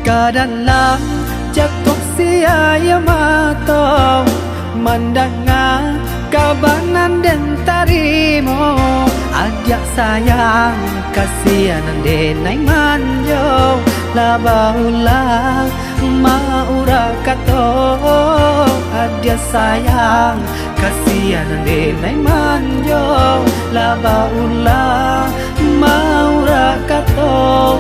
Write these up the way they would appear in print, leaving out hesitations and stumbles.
Kadalam jatuh sia mata mendengar kabanan dan tarimo. Ajak sayang kasihanan denai manjo labaulah maura kato. Ajak sayang kasihanan denai manjo labaulah maura kato.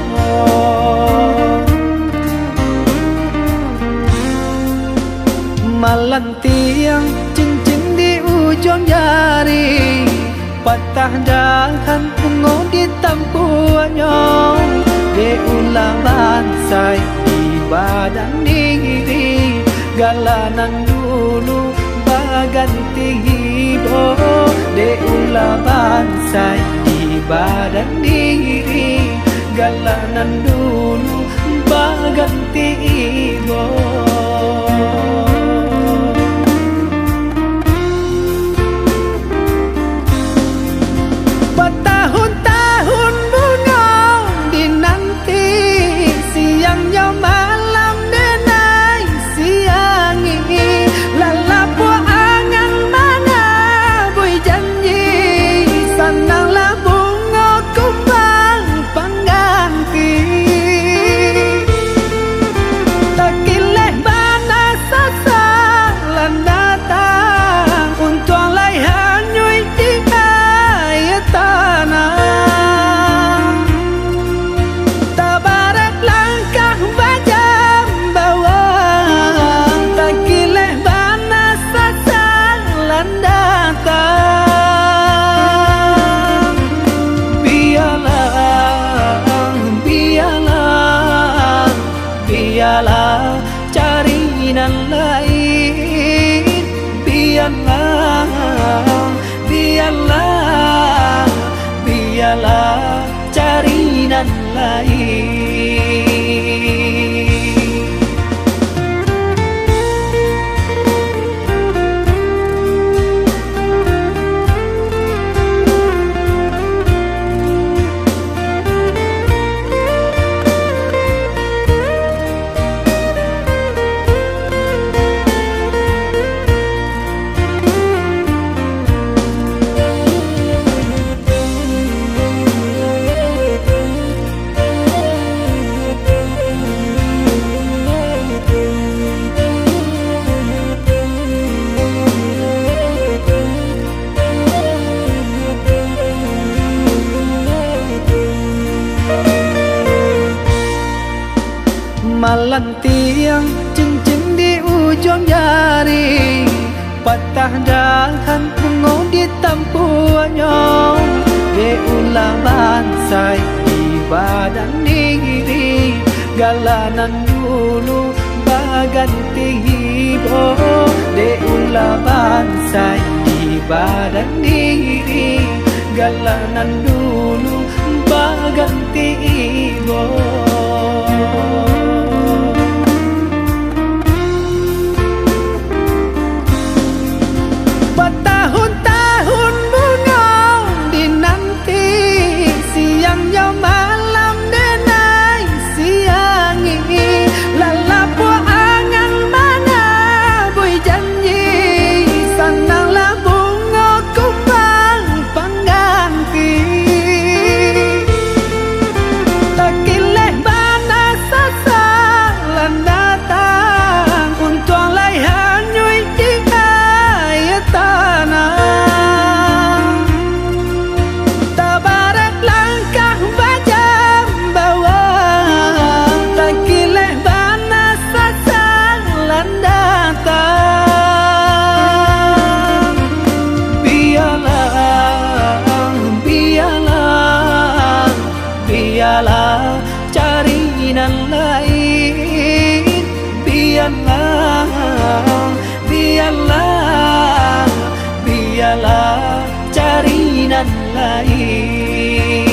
Malantiang cincin di ujung jari, patah dahan ungu di tampuannya. Di ulah bansai di badan diri, galanan dulu baganti hibo. Di ulah bansai di badan diri, galanan dulu baganti hibo. Bertahun-tahun bunga dinanti, siangnya malam denai siangi. Lalapu angan mana bui janji, sananglah bunga kumbang pengganti. Takileh bana sasa lan datang, untung lai hanyui di ayat tanah. Tabarak langkah bajam bawah, takileh bana sasa lan datang. Biarlah carinan lain. Biarlah carinan lain. Malantiang cincin di ujung jari, patah dahan ungu di tampuannya. Di ulah bansai di badan diri, galanan dulu baganti hibo. Di ulah bansai di badan diri, galanan dulu baganti hibo. Bertahun-tahun bunga dinanti, siangnya malam denai siangi. Lalapu angan mana bui janji, sananglah bunga kumbang pengganti. Takileh bana sasa lan datang, untung lai hanyui di ayat tanah. Tabarak langkah bajam bawah, takileh bana sasa lan datang. Biarlah carinan lain. Biarlah carinan lain.